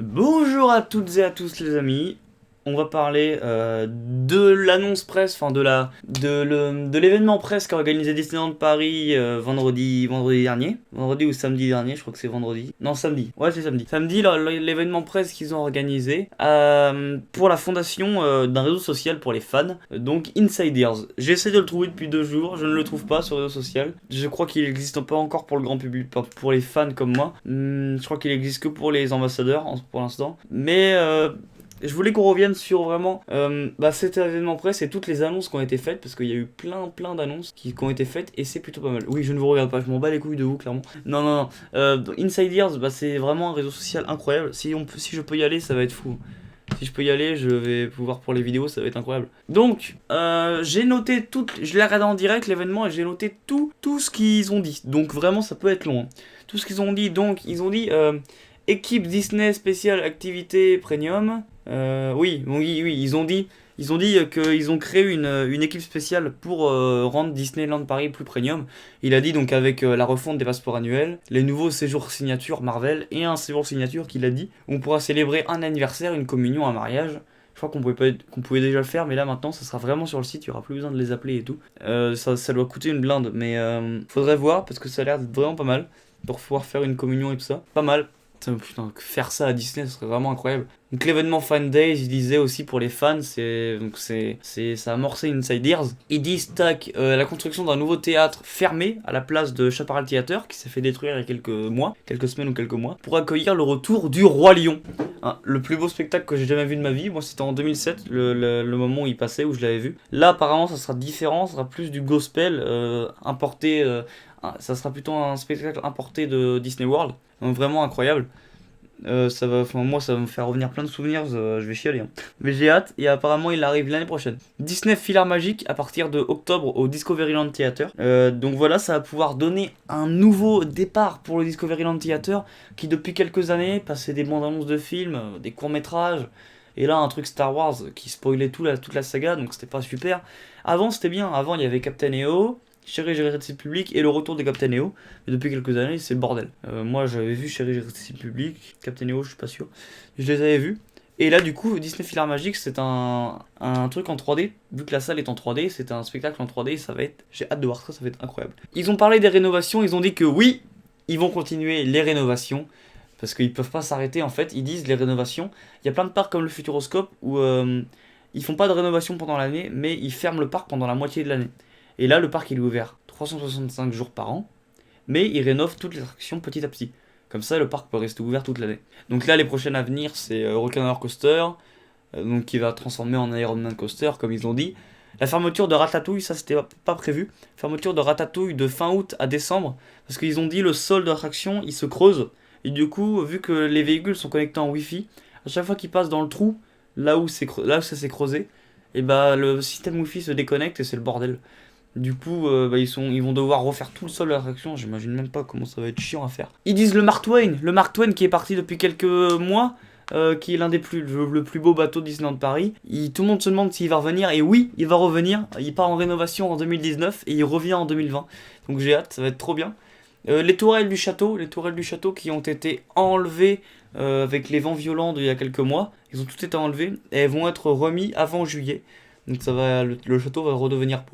Bonjour à toutes et à tous les amis. On va parler de l'annonce presse, enfin de l'événement presse qu'a organisé Disneyland Paris vendredi dernier. Vendredi ou samedi dernier, je crois que c'est vendredi. Non, samedi. Ouais, c'est samedi. Samedi, l'événement presse qu'ils ont organisé pour la fondation d'un réseau social pour les fans, donc Insiders. J'essaie de le trouver depuis 2 jours, je ne le trouve pas sur le réseau social. Je crois qu'il n'existe pas encore pour le grand public, pas pour les fans comme moi. Je crois qu'il existe que pour les ambassadeurs pour l'instant. Mais je voulais qu'on revienne sur vraiment cet événement presse et toutes les annonces qui ont été faites, parce qu'il y a eu plein d'annonces qui ont été faites et c'est plutôt pas mal. Oui, je ne vous regarde pas, je m'en bats les couilles de vous, clairement. Non. Insiders, c'est vraiment un réseau social incroyable. Si je peux y aller, ça va être fou. Si je peux y aller, je vais pouvoir pour les vidéos, ça va être incroyable. Donc, j'ai noté je l'ai regardé en direct l'événement et j'ai noté tout ce qu'ils ont dit. Donc vraiment, ça peut être long. Tout ce qu'ils ont dit, donc ils ont dit équipe Disney spéciale activité premium. Oui, ils ont dit qu'ils ont créé une équipe spéciale pour rendre Disneyland Paris plus premium. Il a dit donc avec la refonte des passeports annuels, les nouveaux séjours signature Marvel et un séjour signature qu'il a dit. On pourra célébrer un anniversaire, une communion, un mariage. Je crois qu'on pouvait déjà le faire, mais là maintenant ça sera vraiment sur le site, il n'y aura plus besoin de les appeler et tout. Ça doit coûter une blinde, mais faudrait voir parce que ça a l'air d'être vraiment pas mal pour pouvoir faire une communion et tout ça. Pas mal. Putain, faire ça à Disney, ce serait vraiment incroyable. Donc l'événement Fan Days, il disait aussi pour les fans, ça a amorcé Insiders. Ils disent la construction d'un nouveau théâtre fermé à la place de Chaparral Theater, qui s'est fait détruire il y a quelques semaines ou quelques mois, pour accueillir le retour du Roi Lion. Hein, le plus beau spectacle que j'ai jamais vu de ma vie. Moi, c'était en 2007, le moment où il passait, où je l'avais vu. Là, apparemment, ça sera différent, ça sera plus du gospel importé. Ça sera plutôt un spectacle importé de Disney World. Donc vraiment incroyable. Moi, ça va me faire revenir plein de souvenirs, je vais chialer. Mais j'ai hâte, et apparemment il arrive l'année prochaine. Disney Filar Magique à partir de octobre au Discoveryland Theater. Donc voilà, ça va pouvoir donner un nouveau départ pour le Discoveryland Theater, qui depuis quelques années passait des bandes annonces de films, des courts-métrages, et là un truc Star Wars qui spoilait toute la saga, donc c'était pas super. Avant c'était bien, avant il y avait Captain EO, Chérie Jurassic Public et le retour de Captain EO. Mais depuis quelques années, c'est le bordel. Moi, j'avais vu Chérie Jurassic Public, Captain EO, je suis pas sûr. Je les avais vus. Et là, du coup, Disney Filar Magic, c'est un truc en 3D. Vu que la salle est en 3D, c'est un spectacle en 3D. Ça va être. J'ai hâte de voir ça, ça va être incroyable. Ils ont parlé des rénovations. Ils ont dit que oui, ils vont continuer les rénovations. Parce qu'ils peuvent pas s'arrêter, en fait. Ils disent les rénovations. Il y a plein de parcs comme le Futuroscope où ils font pas de rénovation pendant l'année, mais ils ferment le parc pendant la moitié de l'année. Et là, le parc il est ouvert 365 jours par an, mais il rénove toutes les attractions petit à petit. Comme ça, le parc peut rester ouvert toute l'année. Donc là, les prochaines à venir, c'est Rock'n'Roller Coaster, donc qui va transformer en Iron Man Coaster, comme ils l'ont dit. La fermeture de Ratatouille, ça c'était pas prévu. Fermeture de Ratatouille de fin août à décembre, parce qu'ils ont dit le sol de l'attraction, il se creuse. Et du coup, vu que les véhicules sont connectés en Wi-Fi, à chaque fois qu'ils passent dans le trou, là où ça s'est creusé, et le système Wi-Fi se déconnecte et c'est le bordel. Du coup, ils vont devoir refaire tout le sol de l'attraction. J'imagine même pas comment ça va être chiant à faire. Ils disent le Mark Twain qui est parti depuis quelques mois, qui est l'un des le plus beau bateau de Disneyland Paris. Tout le monde se demande s'il va revenir, et oui, il va revenir. Il part en rénovation en 2019 et il revient en 2020. Donc j'ai hâte, ça va être trop bien. Les tourelles du château qui ont été enlevées avec les vents violents d'il y a quelques mois. Ils ont tout été enlevés et elles vont être remis avant juillet. Donc le château va redevenir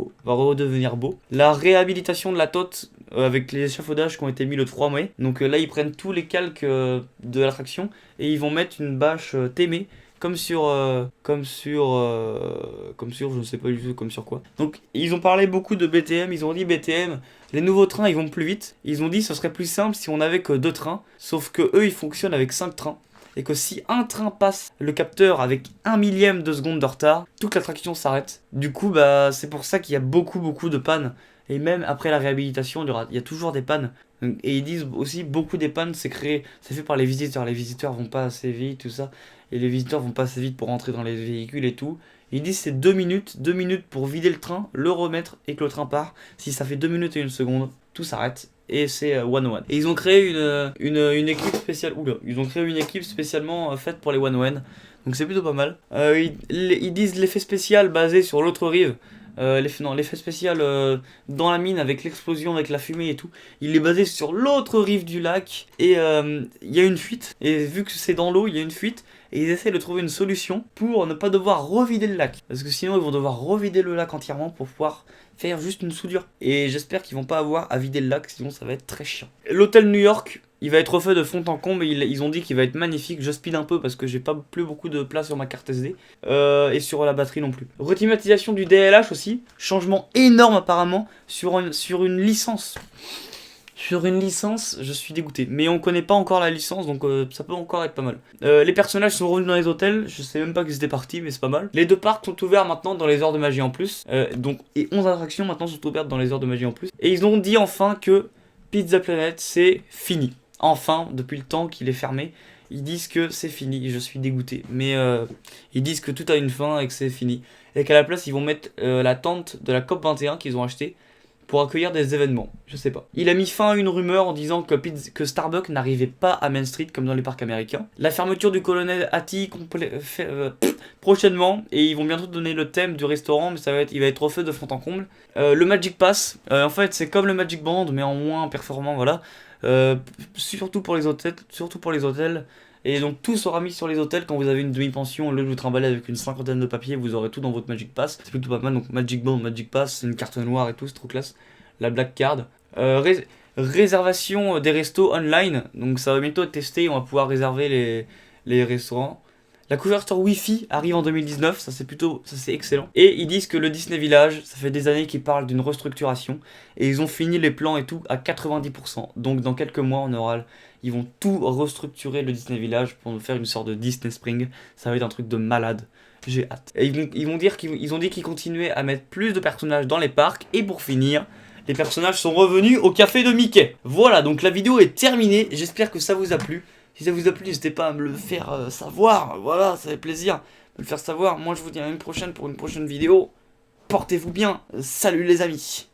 beau. La réhabilitation de la tote avec les échafaudages qui ont été mis le 3 mai. Donc là ils prennent tous les calques de l'attraction et ils vont mettre une bâche Témé comme sur je ne sais pas du tout comme sur quoi. Donc ils ont parlé beaucoup de BTM, ils ont dit BTM, les nouveaux trains ils vont plus vite. Ils ont dit ce serait plus simple si on avait que 2 trains, sauf que eux ils fonctionnent avec 5 trains. Et que si un train passe le capteur avec 1 millième de seconde de retard, toute l'attraction s'arrête. Du coup, c'est pour ça qu'il y a beaucoup de pannes. Et même après la réhabilitation, il y a toujours des pannes. Et ils disent aussi beaucoup des pannes, c'est fait par les visiteurs. Les visiteurs vont pas assez vite, tout ça. Et les visiteurs vont pas assez vite pour rentrer dans les véhicules et tout. Ils disent c'est 2 minutes pour vider le train, le remettre et que le train part. Si ça fait 2 minutes et 1 seconde, tout s'arrête. Et c'est one-one. Et ils ont créé une équipe spéciale. Ils ont créé une équipe spécialement faite pour les one-one. Donc c'est plutôt pas mal. Ils disent l'effet spécial basé sur l'autre rive l'effet spécial dans la mine avec l'explosion, avec la fumée et tout, il est basé sur l'autre rive du lac. Et il y a une fuite. Et vu que c'est dans l'eau, il y a une fuite. Et ils essaient de trouver une solution pour ne pas devoir revider le lac. Parce que sinon, ils vont devoir revider le lac entièrement pour pouvoir faire juste une soudure. Et j'espère qu'ils vont pas avoir à vider le lac, sinon ça va être très chiant. L'hôtel New York, il va être refait de fond en comble. Ils ont dit qu'il va être magnifique. Je speed un peu parce que j'ai pas plus beaucoup de place sur ma carte SD. Et sur la batterie non plus. Rethématisation du DLH aussi. Changement énorme apparemment sur une licence. Sur une licence, je suis dégoûté. Mais on connaît pas encore la licence, donc ça peut encore être pas mal. Les personnages sont revenus dans les hôtels. Je sais même pas qu'ils étaient partis, mais c'est pas mal. Les 2 parcs sont ouverts maintenant dans les heures de magie en plus. Et 11 attractions maintenant sont ouvertes dans les heures de magie en plus. Et ils ont dit enfin que Pizza Planet, c'est fini. Enfin, depuis le temps qu'il est fermé, ils disent que c'est fini. Je suis dégoûté. Mais ils disent que tout a une fin et que c'est fini. Et qu'à la place, ils vont mettre la tente de la COP21 qu'ils ont achetée pour accueillir des événements, je sais pas. Il a mis fin à une rumeur en disant que Starbucks n'arrivait pas à Main Street comme dans les parcs américains. La fermeture du Colonel Hattie prochainement, et ils vont bientôt donner le thème du restaurant, mais il va être refait de fond en comble. Le Magic Pass, en fait c'est comme le Magic Band, mais en moins performant, voilà. Surtout pour les hôtels. Et donc tout sera mis sur les hôtels quand vous avez une demi-pension. Au lieu de vous trimballer avec une 50aine de papiers, vous aurez tout dans votre Magic Pass. C'est plutôt pas mal. Donc Magic Band, Magic Pass, c'est une carte noire et tout, c'est trop classe. La Black Card. Réservation des restos online. Donc ça va bientôt être testé. On va pouvoir réserver les restaurants. La couverture Wi-Fi arrive en 2019, ça c'est excellent. Et ils disent que le Disney Village, ça fait des années qu'ils parlent d'une restructuration. Et ils ont fini les plans et tout à 90%. Donc dans quelques mois, ils vont tout restructurer le Disney Village pour nous faire une sorte de Disney Spring. Ça va être un truc de malade. J'ai hâte. Et ils ont dit qu'ils continuaient à mettre plus de personnages dans les parcs. Et pour finir, les personnages sont revenus au café de Mickey. Voilà, donc la vidéo est terminée. J'espère que ça vous a plu. Si ça vous a plu, n'hésitez pas à me le faire savoir. Voilà, ça fait plaisir de me le faire savoir. Moi, je vous dis à une prochaine pour une prochaine vidéo. Portez-vous bien. Salut les amis.